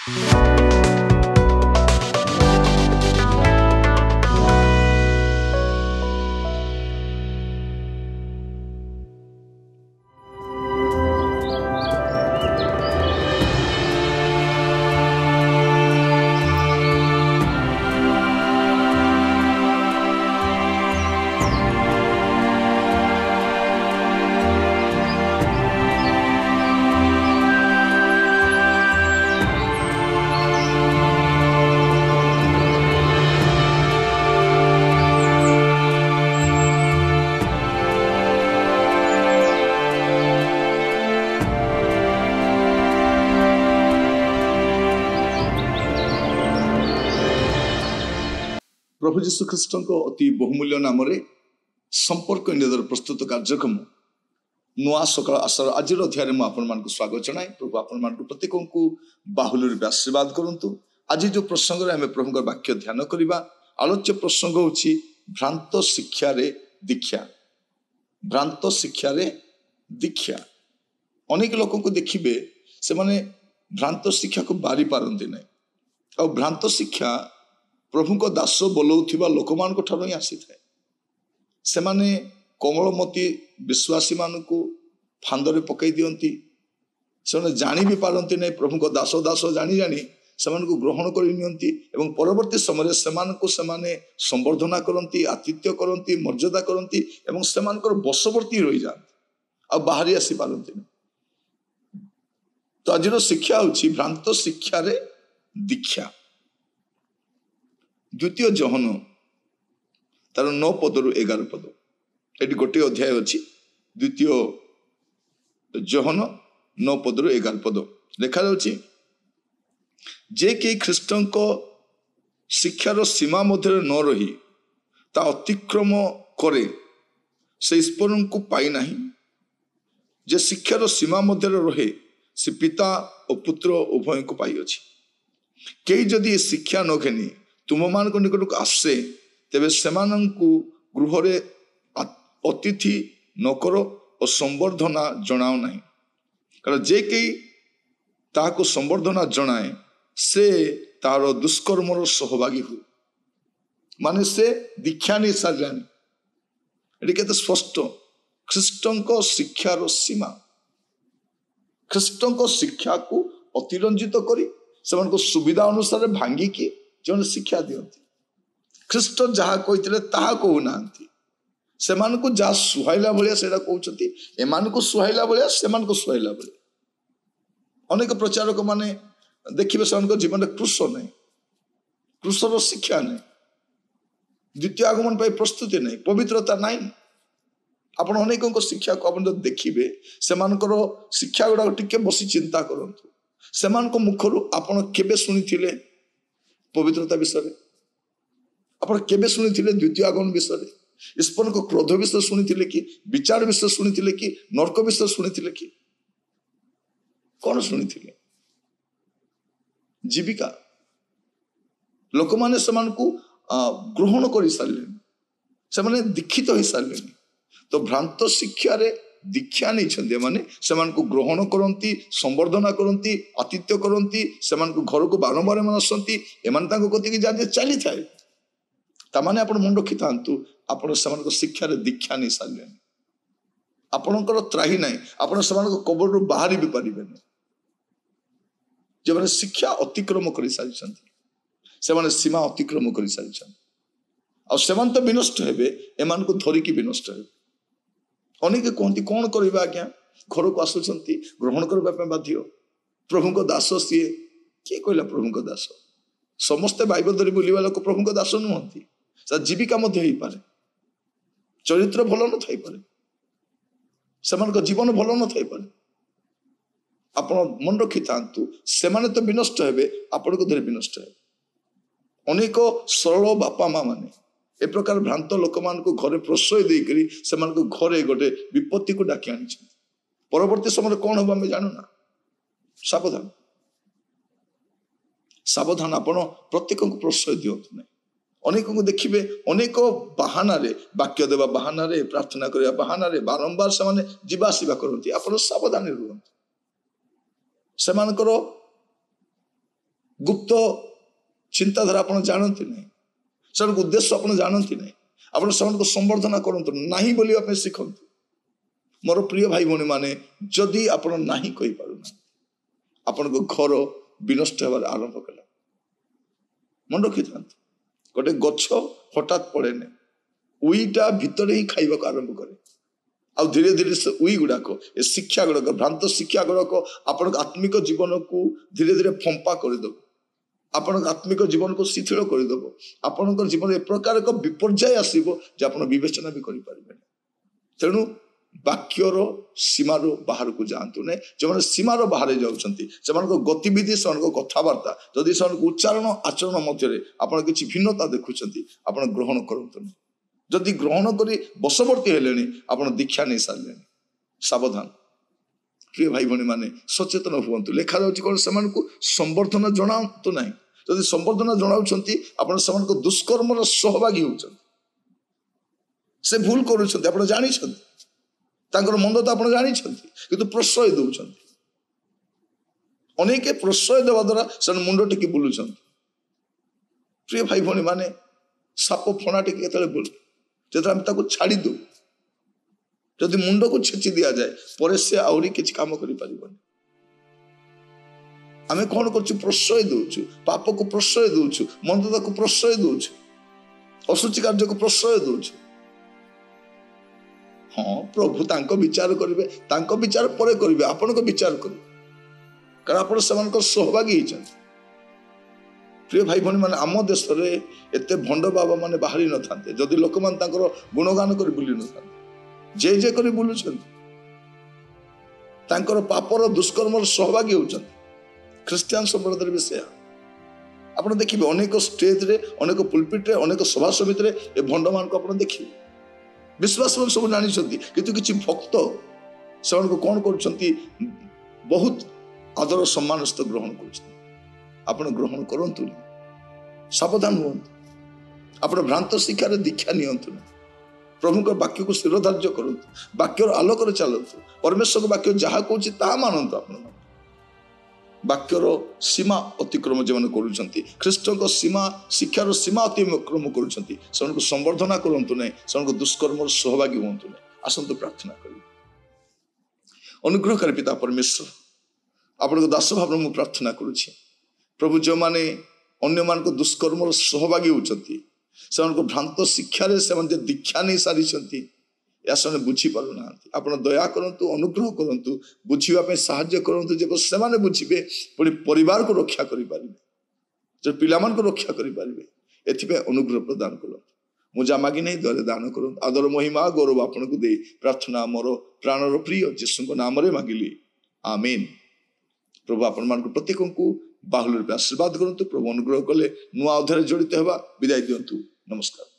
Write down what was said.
प्रभु जीशु ख्रीष्ट अति बहुमूल्य नाम संपर्क इंडिया प्रस्तुत कार्यक्रम नुआ सकाल आशार आज अध्याय में आपण स्वागत जनाए। प्रभु आपण प्रत्येक को बाहुल रूप आशीर्वाद करूँ। आज जो प्रसंग आम प्रभु वाक्य ध्यान करवा आलोच्य प्रसंग हूँ भ्रांत शिक्षा दीक्षा। भ्रांत शिक्षा दीक्षा अनेक लोक को देखिए से माने भ्रांत शिक्षा को बारी पारती ना और भ्रांत शिक्षा प्रभु को दास बोलाउथिबा लोक मान को ठारो ही आसी थाए। से माने कोमलमती विश्वासी मान को फांदरे पकई दियंती। से जानी भी पारती नहीं प्रभु को दास दास जानी जानी से ग्रहण कर नियंती एवं परवर्ती समय से संवर्धना करती, आतिथ्य करती, मर्यादा करती एवं से बशवर्ती रही जाती आ बाहरी आसी पारती नहीं। तो आज शिक्षा हूँ भ्रांत शिक्षा दीक्षा। द्वितीय जहन तार 9 पदरु 11 पद ये गोटे अध्याय अच्छी। द्वितीय जहन 9 पदरु 11 पद लिखा जाउछि जे कि ख्रीष्टों को शिक्षार सीमा मध्य न रही ता अतिक्रम करे से ईश्वर को पाई नहीं। जे शिक्षार सीमा मध्य रहे से पिता और पुत्र उभय को पाई अछि। कई जदि शिक्षा न घेनी तुम मान निकट को आसे तेरे गृह अतिथि न करो और संवर्धना जनाओ नहीं। कारण जे कई ताको संवर्धना जनाए से तार दुष्कर्मर सहभागी हो माने से दीक्षा नहीं सारे ये स्पष्ट ख्रीष्टों शिक्षार सीमा ख्रीष्टों शिक्षा को अतिरंजित करी से सुविधा अनुसार भांगिकी जो शिक्षा दियंती। ख्रीष्ट जहाँ कहते ताहा कहूना से जहाँ सुहाइला भाया से कहते एमान को सुहाइला भाया से सुहाइला भाया। अनेक प्रचारक माने देखिए से जीवन में क्रूश नहीं, क्रूशर शिक्षा नहीं, द्वितीय आगमन पर प्रस्तुति नहीं, पवित्रता नहीं। आपण अनेक शिक्षा को आप देखिए से शिक्षा गुड़ा टिके बसी चिंता करूँ से मुखर आपण केबे शुणी पवित्रता विषय आप केबे शुणी द्वितीय आगमन विषय ईश्वर को क्रोध विषय शुणी कि विचार विषय शुणी कि नर्क विषय शुणी कि कौन शुणी जीविका लोक मैंने से ग्रहण कर सारे से दीक्षित हो सारे। तो भ्रांत शिक्षा दीक्षा नहीं माने से ग्रहण करती, संवर्धना करती, आतिथ्य करती, से घर को बारंबार मन आसती एम कति जहाँ चली थाए ताने आप मन रखी था आप शिक्षार दीक्षा नहीं सारे। आपणकर त्राही ना आप कबर बाहरी भी पारे जो मैंने शिक्षा अतिक्रम कर सारी से सीमा अतिक्रम कर सारी आ तो विनष्ट हे एम को धरिकी विनष्ट हे। अनेक कहती कौन करवा आज्ञा घर को आसुंच ग्रहण करने बाध्य प्रभु को दास सी किए कहला प्रभु को दास समस्ते बाइबल धरी बुलवा लोक प्रभु को दास नुहति जीविका पारे चरित्र भल न थी पारे से जीवन भल न थी पारे। आप मन रखी था से तो विनष्ट हे आपण को धरी विनष्ट हे। अनेक सरल बापा माँ माने ए प्रकार भ्रांत लोक मान को घरे प्रश्रय देकर से घरे गोटे विपत्ति को डाकी आनी परवर्ती समय कौन हम आम जानू ना। सावधान सावधान आपण प्रत्येक को प्रश्रय दिंतु ना। अनेक को देखिए अनेक बाहाना वाक्य देवा बाहाना प्रार्थना करने बाहाना बारंबार से जीवासवा करती आप सावधान रुहतु। गुप्त चिंताधारा आप जानते ना से उद्देश्य आप जानते ना आप संवर्धना करतु नहीं बोलने शिखत मोर प्रिय भाई भौणी मैंने जदि आप नहीं कही पार आपण घर विनष्ट होबार आरंभ कला मन रखी था गोटे गछ हठात पड़े ना उईटा भितर ही खाइबा आरंभ करे आ धीरे धीरे से उई गुड़ाक ए शिक्षा गुड़ाक भ्रांत शिक्षा गुड़ाक आपण आत्मिक जीवन को धीरे धीरे फंपा करदेव आपण आत्मिक जीवन को शिथिल करदेव आपण जीवन ए प्रकार एक विपर्याय आसो जे आप विवेचना भी करें तेणु वाक्यर सीमार बाहर को जातु ना जो सीमार बाहर जाऊँ गतिविधि से कथबार्ता जदि से उच्चारण आचरण मध्य आप भिन्नता देखुं आप ग्रहण करतु जदि ग्रहण कर बशवर्ती हेले आप दीक्षा नहीं सारे सावधान प्रिय भाई भौणी मैंने सचेतन हूँ लिखा जाऊँगी कौन से संवर्धना जनातु ना जदि संवर्धना जनाऊँ दुष्कर्म सहभागी होती से भूल कर मंद तो आप जानते प्रश्रय दौरान अनेक प्रश्रय देवा द्वारा से मुंड टिकी बुलूं प्रिय भाई भौणी मैंने साप फणा टिके बोल जो छाड़ी दू जदि मुंड को छेची दि जाए पर से आहरी किसी कम कर आम कौन कर प्रश्रय दौचु पाप को प्रश्रय दौचु मंदता को प्रश्रय दौचु असुचि कार्य को प्रश्रय दौचु हाँ प्रभु तांको विचार करेंगे तांको विचार पर करेंगे आपण को विचार करेंगे कारण आप सहभागी होती प्रिय भाई भौणी मैंने आम देश में एत भंड बाबा मैंने बाहरी न था जदि लोक मैंने गुणगान कर बुली न था जे जे कर बुलूं पापर दुष्कर्म सहभागी होती ख्रीस्टियान संप्रदाय भी से आप देखिए अनेक स्टेज रे अनेक पुलपिट रे अनेक सभा समिति रे ए भंड मान को आप देखिए विश्वास सब जानी किंतु किसी भक्त से कौन कर बहुत आदर सम्मान सहित ग्रहण कर ग्रहण करूँ सावधान हूँ आप भ्रांत शिक्षार दीक्षा नियंतु प्रभु को वाक्य को स्थिर धार्य करूँ वाक्यर आलोक चलतु परमेश्वर वाक्य जहाँ कौच ता मानतु आप वाक्यर सीमा अतिक्रम जो कर ख्रीष्ट सीमा शिक्षार सीमा अतिक्रम कर संवर्धना करूँ ना से दुष्कर्म सहभागी हूँ ना आसतु प्रार्थना कर अनुग्रहकारी पिता परमेश्वर आपण दास भाव में प्रार्थना करुच्छे प्रभु जो माने अन्य मान दुष्कर्म सहभागी होती से भ्रांत शिक्षा से दीक्षा नहीं सारी या से बुझी पारना आप दया करंतु अनुग्रह करंतु बुझापी साहाय्य करंतु जब से बुझे पुणी परिवार को रक्षा करें जो पिला को रक्षा करें एथि अनुग्रह प्रदान कर मुझा मागी नहीं दया दान करूँ आदर महिमा गौरव आपन को दे प्रार्थना मोर प्राणर प्रिय जीशु नाम मागिली आमीन प्रभु आपण मान प्रत्येक को बाहुल रूप आशीर्वाद करंतु प्रभु अनुग्रह कले नुआ अध्याय जड़ित होगा विदाय दिंतु नमस्कार।